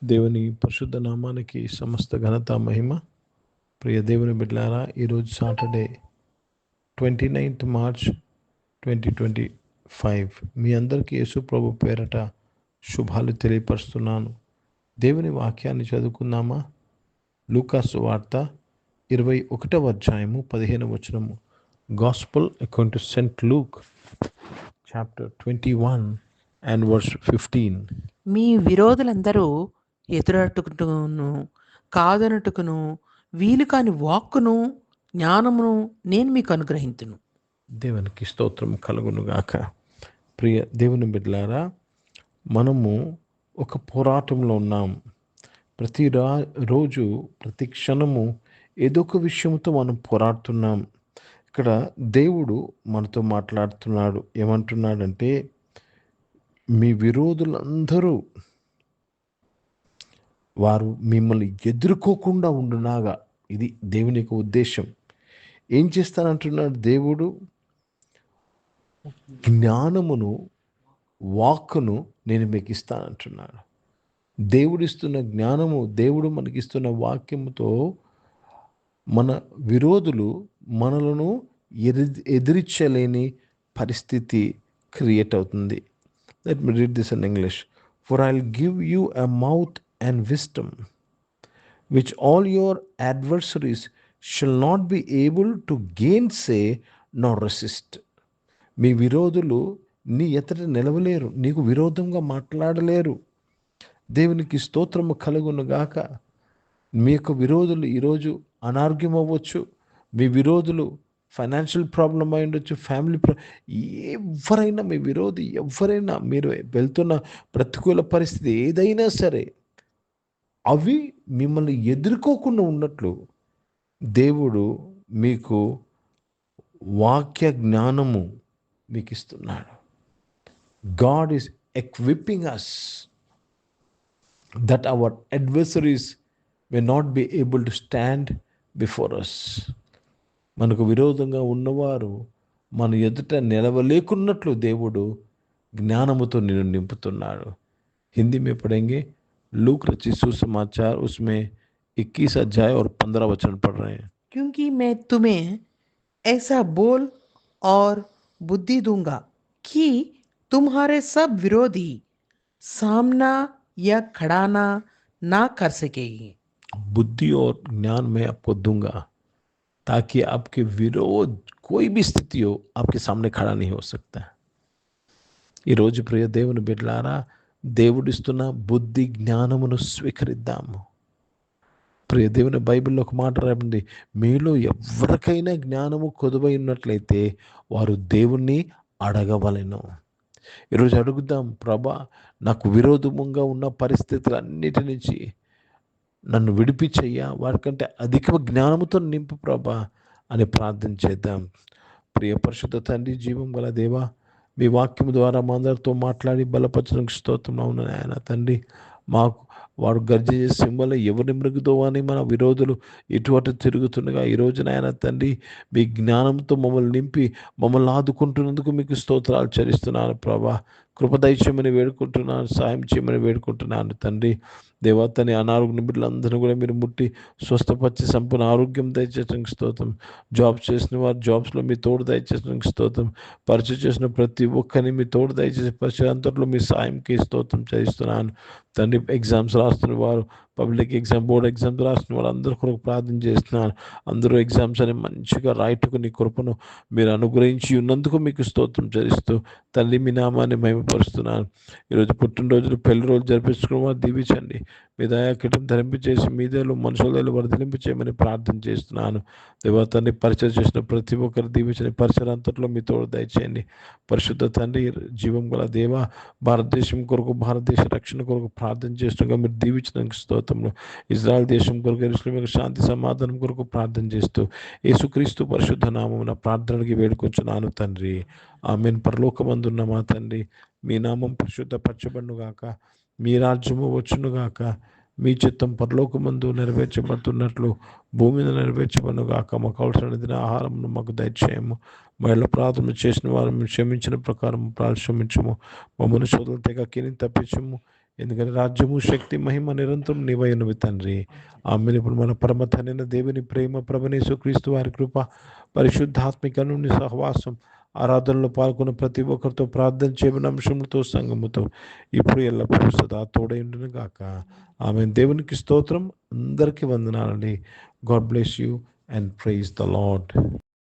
దేవుని పరిశుద్ధ నామానికి సమస్త ఘనత మహిమ. ప్రియ దేవుని బిడ్డలారా, ఈరోజు సాటర్డే 29th మార్చ్ 2025. మీ అందరికీ యేసు ప్రభు పేరట శుభాలు తెలియపరుస్తున్నాను. దేవుని వాక్యాన్ని చదువుకుందామా? లూకాసు వార్త 21వ అధ్యాయము 15వ వచనము. Gospel according to Saint Luke chapter 21 and verse 15. మీ విరోధులందరూ ఎదురట్టుకును కాదనటుకును వీలు కాని వాక్కును జ్ఞానమును నేను మీకు అనుగ్రహించును. దేవునికి స్తోత్రం కలుగునుగాక. ప్రియ దేవుని బిడ్డలారా, మనము ఒక పోరాటంలో ఉన్నాం. రోజు ప్రతి క్షణము ఏదో ఒక విషయంతో మనం పోరాడుతున్నాం. ఇక్కడ దేవుడు మనతో మాట్లాడుతున్నాడు. ఏమంటున్నాడంటే, మీ విరోధులందరూ వారు మిమ్మల్ని ఎదుర్కోకుండా ఉండునాగా. ఇది దేవుని యొక్క ఉద్దేశం. ఏం చేస్తానంటున్నాడు దేవుడు? జ్ఞానమును, వాక్కును నేను మీకు ఇస్తానంటున్నాడు. దేవుడిస్తున్న జ్ఞానము, దేవుడు మనకిస్తున్న వాక్యముతో మన విరోధులు మనలను ఎదిరించలేని పరిస్థితి క్రియేట్ అవుతుంది. Let me read this in English. For I'll give you a mouth and wisdom, which all your adversaries shall not be able to gainsay nor resist. మీ విరోధులు నీ ఎదుట నిలవలేరు, నీకు విరోధంగా మాట్లాడలేరు. దేవునికి స్తోత్రము కలుగునుగాక. మీ యొక్క విరోధులు ఈరోజు అనారోగ్యం అవ్వచ్చు, మీ విరోధులు ఫైనాన్షియల్ ప్రాబ్లం అయి ఉండొచ్చు, ఫ్యామిలీ ఎవరైనా మీ విరోధి, ఎవరైనా మీరు వెళ్తున్న ప్రతికూల పరిస్థితి ఏదైనా సరే, అవి మిమ్మల్ని ఎదుర్కోకుండా ఉన్నట్లు దేవుడు మీకు వాక్య జ్ఞానము మీకు ఇస్తున్నాడు. God is equipping us that our adversaries may not be able to stand before us. మనకు విరోధంగా ఉన్నవారు మన ఎదుట నిలవలేకున్నట్లు దేవుడు జ్ఞానముతో నిన్ను నింపుతున్నాడు. హిందీ में पढ़ेंगे. लूक रचित सुसमाचार उसमें 21 अध्याय और 15 वचन पढ़ रहे हैं. क्योंकि मैं तुम्हें ऐसा बोल और बुद्धि दूंगा कि तुम्हारे सब विरोधी सामना या खड़ाना ना कर सकेगी. बुद्धि और ज्ञान मैं आपको दूंगा ताकि आपके विरोध कोई भी स्थिति हो आपके सामने खड़ा नहीं हो सकता. ఈ రోజు ప్రియ దేవుని బిడ్డలారా, దేవుడిస్తున్న బుద్ధి జ్ఞానమును స్వీకరిద్దాము. ప్రియ దేవుని బైబిల్లో ఒక మాట రాయండి, మీలో ఎవరికైనా జ్ఞానము కొదువై ఉన్నట్లయితే వారు దేవుణ్ణి అడగవలెను. ఈరోజు అడుగుదాం, ప్రభా నాకు విరోధముగా ఉన్న పరిస్థితులన్నిటి నుంచి నన్ను విడిపించయ్యా, వారికంటే అధిక జ్ఞానముతో నింపు ప్రభా అని ప్రార్థన చేద్దాం. ప్రియ పరిశుద్ధ తండ్రి, జీవం గల దేవా, మీ వాక్యం ద్వారా మా అందరితో మాట్లాడి బలపరచడానికి స్తోత్రం. అవును నాయన తండ్రి, మాకు వాడు గర్జే సింబల్ ఎవరిని మృగుతో అని మన విరోధులు ఇటువంటి తిరుగుతుండగా ఈరోజు నాయన తండ్రి, మీ జ్ఞానంతో మమ్మల్ని నింపి మమ్మల్ని ఆదుకుంటున్నందుకు మీకు స్తోత్రాలు చెల్లిస్తున్నాను ప్రభా. కృపదైత్యమని వేడుకుంటున్నాను, సాయం చేయమని వేడుకుంటున్నాను తండ్రి. దేవతని అనారోగ్య బిడ్డలందరూ కూడా మీరు ముట్టి స్వస్థపరిచి సంపూర్ణ ఆరోగ్యం దయచేయడానికి స్తోత్రం. జాబ్స్ చేసిన వారు జాబ్స్లో మీ తోడు దయచేయడానికి స్తోత్రం. పరిచయం చేసిన ప్రతి ఒక్కరిని మీ తోడు దయచేసి పరిచయం అంతట్లో మీ సాయంకి స్తోత్రం చేస్తున్నాను తండ్రి. ఎగ్జామ్స్ రాస్తున్న వారు, పబ్లిక్ ఎగ్జామ్, బోర్డ్ ఎగ్జామ్స్ రాస్తున్న వాళ్ళు అందరూ కొరకు ప్రార్థన చేస్తున్నాను. అందరూ ఎగ్జామ్స్ అని మంచిగా రాయటకు నీ కృపను మీరు అనుగ్రహించి ఉన్నందుకు మీకు స్తోత్రం చేస్తూ తల్లి మీ నామాన్ని మహిమపరుస్తున్నాను. ఈరోజు పుట్టినరోజులు, పెళ్లి రోజులు జరిపించుకున్న వారు దీవించండి. మీ దయాకిటం ధరింపచేసి మీదేలు మనుషుల వర్ధలింపు చేయమని ప్రార్థన చేస్తున్నాను. దేవతాన్ని పరిచయం చేసిన ప్రతి ఒక్కరు దీవించండి. పరిసర అంతట్లో మీ తోడు దయచేయండి. పరిశుద్ధ తండ్రి, జీవం గల దేవ, భారతదేశం కొరకు, భారతదేశ రక్షణ కొరకు ప్రార్థన చేస్తుండగా మీరు దీవించడానికి స్తోత్రంలో, ఇజ్రాయెల్ దేశం కొరకు, యెరూషలేము శాంతి సమాధానం కొరకు ప్రార్థన చేస్తూ యేసుక్రీస్తు పరిశుద్ధ నామమున ప్రార్థనకి వేడుకొంచున్నాను తండ్రి. ఆమేన్. పరలోకమందున్న మా తండ్రి, మీ నామం పరిశుద్ధపరచబడునుగాక, మీ రాజ్యము వచ్చునుగాక, మీ చిత్తం పరలోకమందు నెరవేర్చబడుతున్నట్లు భూమి మీద నెరవేర్చబడునుగాక. మాకు కావలసిన ఆహారమును మాకు దయచేయము. మహిళ ప్రార్థన చేసిన వారు క్షమించిన ప్రకారం ప్రార్థించము. మమ్మల్ని శోధన తెగ కిని తప్పించము. ఎందుకంటే రాజ్యము శక్తి మహిమ నిరంతరం నీవై ఉన్నవి తండ్రి. ఆమె ఇప్పుడు మన పరమ తండ్రైన దేవుని ప్రేమ, ప్రభునేసు క్రీస్తు వారి కృప, పరిశుద్ధాత్మికను సహవాసం, ఆరాధనలో పాల్గొన్న ప్రతి ఒక్కరితో ప్రార్థన చేయమని అంశములతో సంగముతో ఇప్పుడు ఎల్లప్పుడూ సదా తోడై ఉండును గాక. ఆమె దేవునికి స్తోత్రం. అందరికీ వందనాలండి. God bless you and praise the lord.